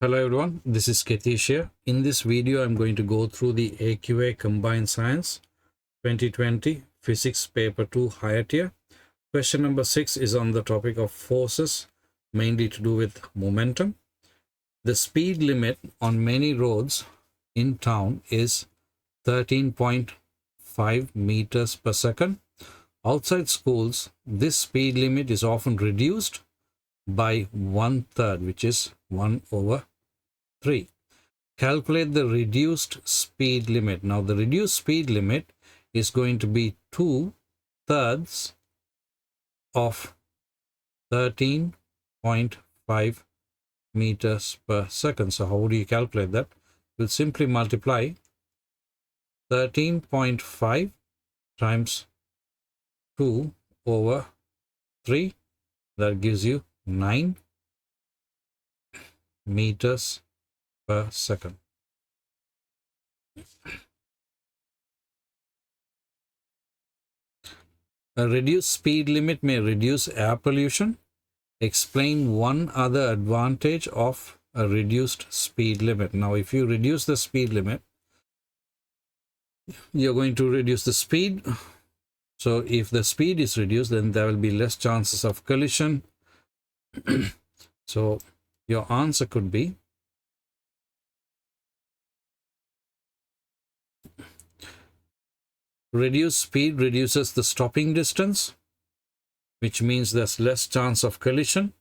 Hello everyone, this is Ketish here. In this video, I'm going to go through the AQA Combined Science 2020 Physics Paper 2 Higher Tier. Question number 6 is on the topic of forces, mainly to do with momentum. The speed limit on many roads in town is 13.5 meters per second. Outside schools, this speed limit is often reduced by 1/3, which is 1/3. Calculate the reduced speed limit. Now, the reduced speed limit is going to be 2/3 of 13.5 meters per second. So, how do you calculate that? We'll simply multiply 13.5 times 2/3. That gives you 9 meters per second. A reduced speed limit may reduce air pollution. Explain one other advantage of a reduced speed limit. Now, if you reduce the speed limit, you're going to reduce the speed. So if the speed is reduced, then there will be less chances of collision. So your answer could be reduced speed reduces the stopping distance, which means there's less chance of collision.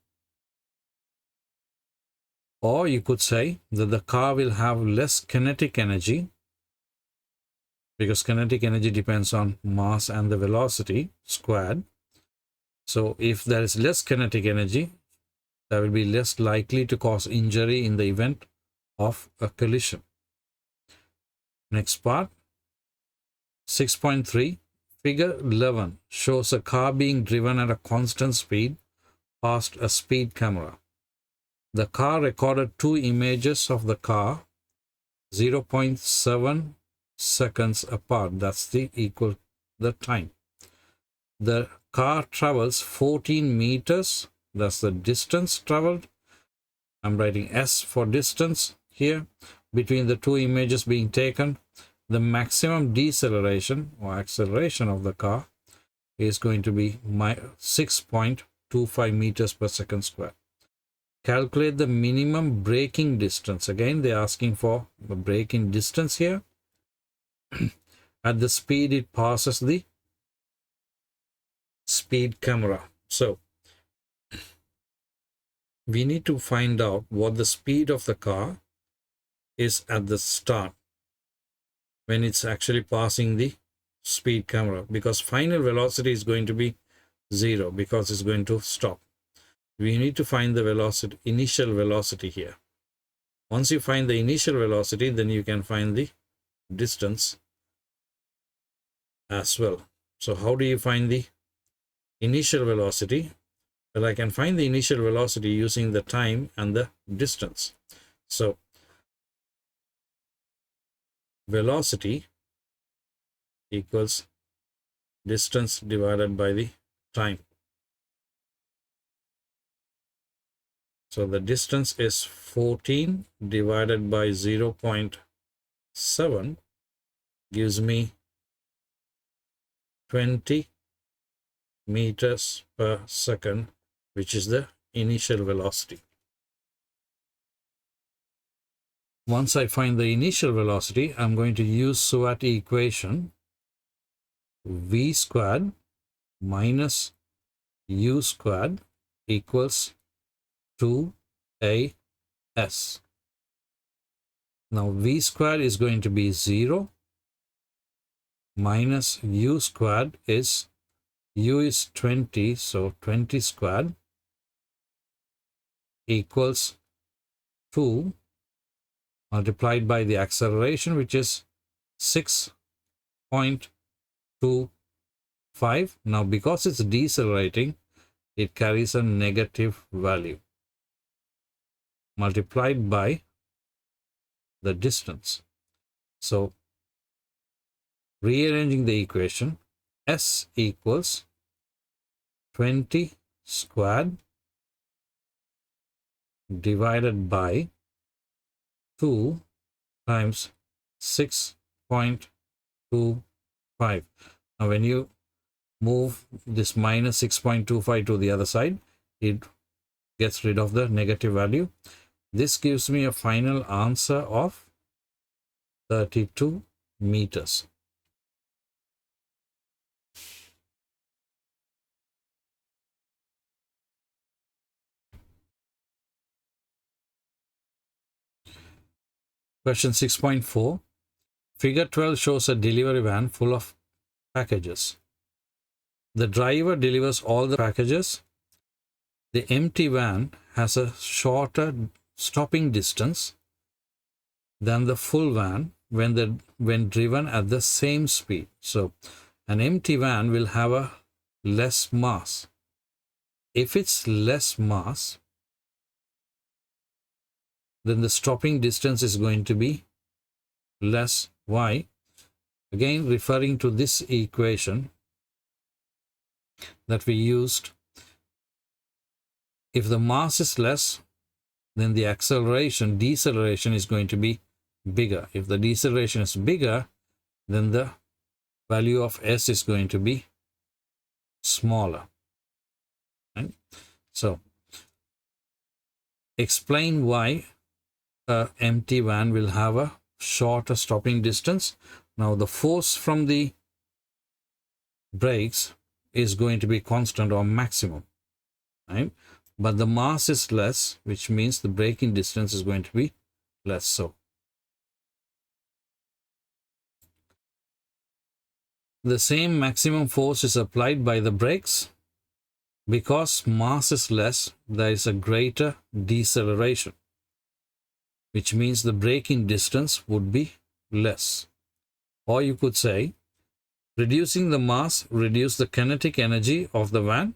Or you could say that the car will have less kinetic energy, because kinetic energy depends on mass and the velocity squared. So if there is less kinetic energy, there will be less likely to cause injury in the event of a collision. Next part, 6.3. Figure 11 shows a car being driven at a constant speed past a speed camera. The car recorded 2 images of the car 0.7 seconds apart. That's the equal the time. The car travels 14 meters. That's the distance traveled. I'm writing S for distance here. Between the 2 images being taken, the maximum deceleration or acceleration of the car is going to be 6.25 meters per second square. Calculate the minimum braking distance. Again, they're asking for the braking distance here at the speed it passes the speed camera. So we need to find out what the speed of the car is at the start when it's actually passing the speed camera, because final velocity is going to be 0 because it's going to stop. We need to find the velocity, initial velocity here. Once you find the initial velocity, then you can find the distance as well. So how do you find the initial velocity? Well, I can find the initial velocity using the time and the distance. So velocity equals distance divided by the time. So the distance is 14 divided by 0.7 gives me 20 meters per second, which is the initial velocity. Once I find the initial velocity, I'm going to use SWAT equation v squared minus u squared equals 2as. Now v squared is going to be 0 minus u squared is, u is 20, so 20 squared equals 2 multiplied by the acceleration, which is 6.25. Now, because it's decelerating, it carries a negative value multiplied by the distance. So, rearranging the equation, S equals 20 squared divided by 2 times 6.25. Now when you move this minus 6.25 to the other side, it gets rid of the negative value. This gives me a final answer of 32 meters. Question 6.4. Figure 12 shows a delivery van full of packages. The driver delivers all the packages. The empty van has a shorter stopping distance than the full van when driven at the same speed. So an empty van will have a less mass. If it's less mass, then the stopping distance is going to be less. Why? Again, referring to this equation that we used, if the mass is less, then the deceleration is going to be bigger. If the deceleration is bigger, then the value of s is going to be smaller. Right? So, explain why an empty van will have a shorter stopping distance. Now, the force from the brakes is going to be constant or maximum, right? But the mass is less, which means the braking distance is going to be less. So, the same maximum force is applied by the brakes. Because mass is less, there is a greater deceleration, which means the braking distance would be less. Or you could say, reducing the mass reduces the kinetic energy of the van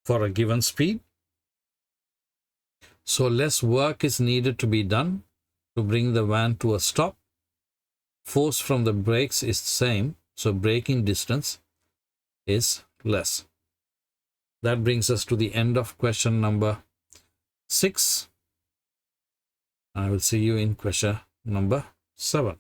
for a given speed. So less work is needed to be done to bring the van to a stop. Force from the brakes is the same, so braking distance is less. That brings us to the end of question number 6. I will see you in question number 7.